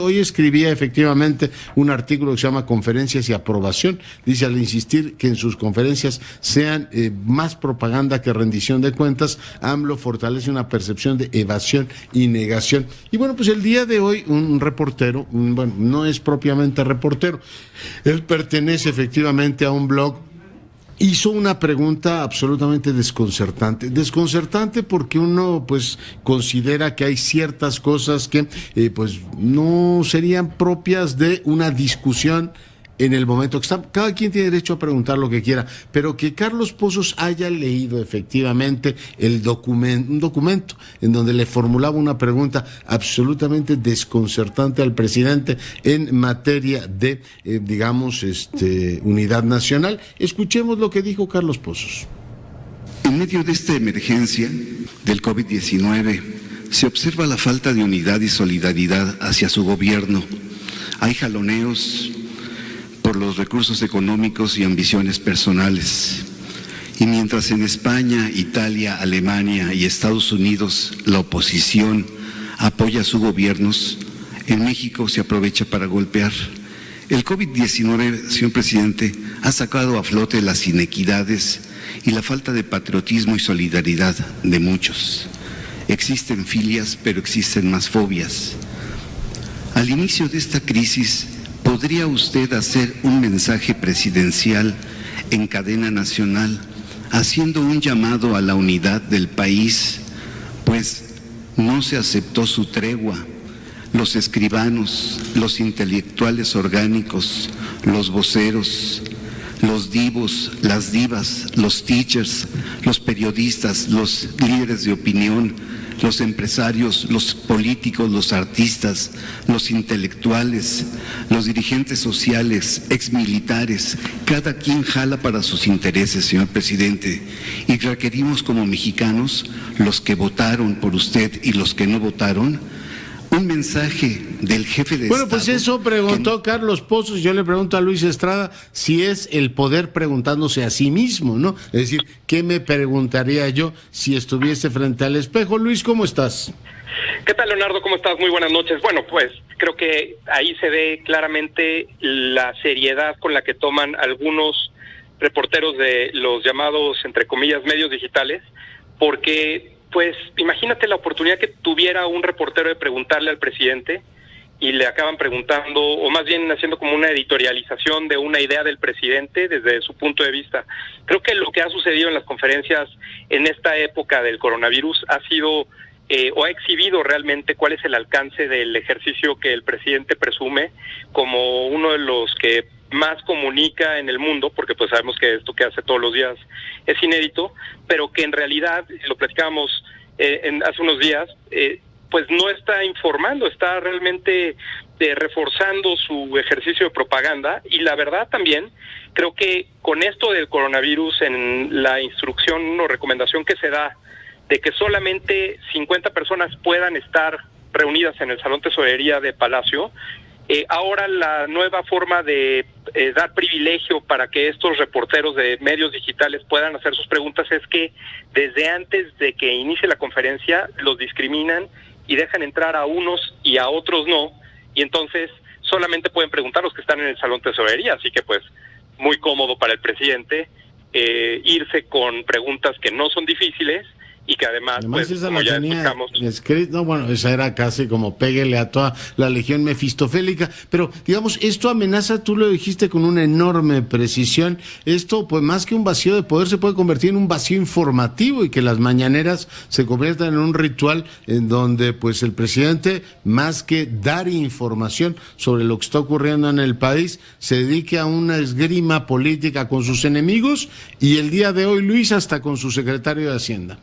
Hoy escribía efectivamente un artículo que se llama Conferencias y Aprobación. Dice, al insistir que en sus conferencias sean más propaganda que rendición de cuentas, AMLO fortalece una percepción de evasión y negación. Y bueno, pues el día de hoy un reportero, bueno, no es propiamente reportero, él pertenece efectivamente a un blog, hizo una pregunta absolutamente desconcertante porque uno pues considera que hay ciertas cosas que pues no serían propias de una discusión en el momento que está. Cada quien tiene derecho a preguntar lo que quiera, pero que Carlos Pozos haya leído efectivamente un documento en donde le formulaba una pregunta absolutamente desconcertante al presidente en materia de, unidad nacional. Escuchemos lo que dijo Carlos Pozos. En medio de esta emergencia del COVID-19, se observa la falta de unidad y solidaridad hacia su gobierno. Hay jaloneos por los recursos económicos y ambiciones personales. Y mientras en España, Italia, Alemania y Estados Unidos la oposición apoya a sus gobiernos, en México se aprovecha para golpear. El COVID-19, señor presidente, ha sacado a flote las inequidades y la falta de patriotismo y solidaridad de muchos. Existen filias, pero existen más fobias. Al inicio de esta crisis, ¿podría usted hacer un mensaje presidencial en cadena nacional haciendo un llamado a la unidad del país? Pues no se aceptó su tregua. Los escribanos, los intelectuales orgánicos, los voceros, los divos, las divas, los teachers, los periodistas, los líderes de opinión, los empresarios, los políticos, los artistas, los intelectuales, los dirigentes sociales, exmilitares, cada quien jala para sus intereses, señor presidente, y requerimos como mexicanos, los que votaron por usted y los que no votaron, un mensaje del jefe de Bueno, Estado. pues eso preguntó Carlos Pozos. Yo le pregunto a Luis Estrada si es el poder preguntándose a sí mismo, ¿no? Es decir, ¿qué me preguntaría yo si estuviese frente al espejo? Luis, ¿cómo estás? ¿Qué tal, Leonardo? ¿Cómo estás? Muy buenas noches. Bueno, pues creo que ahí se ve claramente la seriedad con la que toman algunos reporteros de los llamados, entre comillas, medios digitales, porque pues imagínate la oportunidad que tuviera un reportero de preguntarle al presidente y le acaban preguntando, o más bien haciendo como una editorialización de una idea del presidente desde su punto de vista. Creo que lo que ha sucedido en las conferencias en esta época del coronavirus ha sido o ha exhibido realmente cuál es el alcance del ejercicio que el presidente presume como uno de los que más comunica en el mundo, porque pues sabemos que esto que hace todos los días es inédito, pero que en realidad, lo platicábamos hace unos días, pues no está informando, está realmente reforzando su ejercicio de propaganda. Y la verdad también, creo que con esto del coronavirus, en la instrucción o recomendación que se da de que solamente 50 personas puedan estar reunidas en el Salón Tesorería de Palacio, ahora la nueva forma de dar privilegio para que estos reporteros de medios digitales puedan hacer sus preguntas es que desde antes de que inicie la conferencia los discriminan y dejan entrar a unos y a otros no, y entonces solamente pueden preguntar los que están en el Salón Tesorería, así que pues muy cómodo para el presidente irse con preguntas que no son difíciles y que además pues, esa como la ya tenía explicamos, escrito, no, bueno, esa era casi como péguele a toda la legión mefistofélica, pero digamos, esto amenaza, tú lo dijiste con una enorme precisión, esto pues más que un vacío de poder se puede convertir en un vacío informativo y que las mañaneras se conviertan en un ritual en donde pues el presidente, más que dar información sobre lo que está ocurriendo en el país, se dedique a una esgrima política con sus enemigos y el día de hoy, Luis, hasta con su secretario de Hacienda.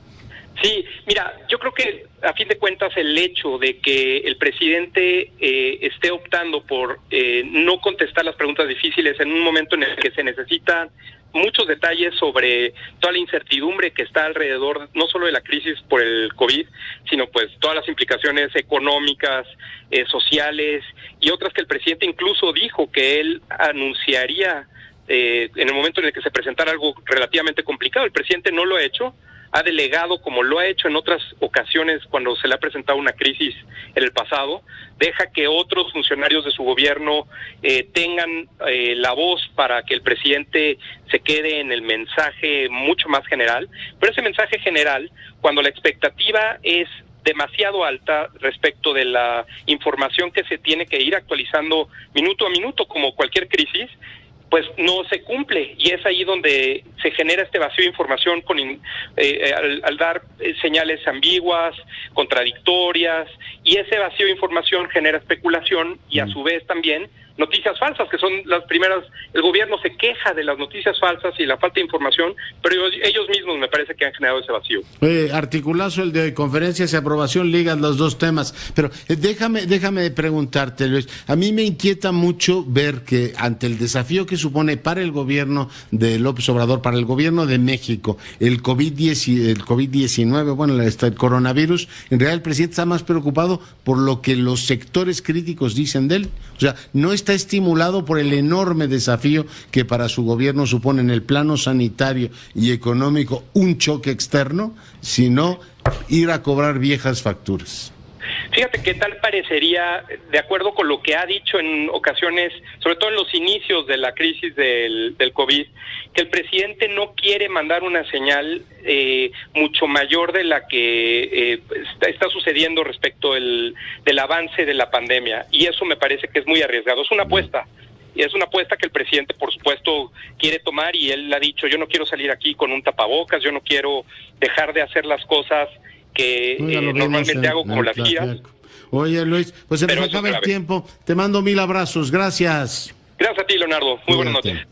Sí, mira, yo creo que a fin de cuentas el hecho de que el presidente esté optando por no contestar las preguntas difíciles en un momento en el que se necesitan muchos detalles sobre toda la incertidumbre que está alrededor, no solo de la crisis por el COVID, sino pues todas las implicaciones económicas, sociales y otras que el presidente incluso dijo que él anunciaría en el momento en el que se presentara algo relativamente complicado. El presidente no lo ha hecho, ha delegado, como lo ha hecho en otras ocasiones cuando se le ha presentado una crisis en el pasado, deja que otros funcionarios de su gobierno tengan la voz para que el presidente se quede en el mensaje mucho más general, pero ese mensaje general, cuando la expectativa es demasiado alta respecto de la información que se tiene que ir actualizando minuto a minuto, como cualquier crisis, pues no se cumple, y es ahí donde se genera este vacío de información al dar señales ambiguas, contradictorias, y ese vacío de información genera especulación y a su vez también noticias falsas, que son las primeras. El gobierno se queja de las noticias falsas y la falta de información, pero ellos mismos me parece que han generado ese vacío. Articulazo el de conferencias y aprobación, ligas los dos temas, pero déjame preguntarte, Luis, a mí me inquieta mucho ver que ante el desafío que supone para el gobierno de López Obrador, para el gobierno de México, el COVID-19, bueno, el coronavirus, en realidad el presidente está más preocupado por lo que los sectores críticos dicen de él, o sea, no está estimulado por el enorme desafío que para su gobierno supone en el plano sanitario y económico un choque externo, sino ir a cobrar viejas facturas. Fíjate qué tal parecería, de acuerdo con lo que ha dicho en ocasiones, sobre todo en los inicios de la crisis del COVID, que el presidente no quiere mandar una señal mucho mayor de la que está sucediendo respecto del avance de la pandemia, y eso me parece que es muy arriesgado. Es una apuesta. Y es una apuesta que el presidente, por supuesto, quiere tomar, y él ha dicho: yo no quiero salir aquí con un tapabocas, yo no quiero dejar de hacer las cosas que normalmente hago, como las giras. Oye, Luis, pues se nos acaba el tiempo. Te mando 1000 abrazos. Gracias. Gracias a ti, Leonardo. Muy buenas noches.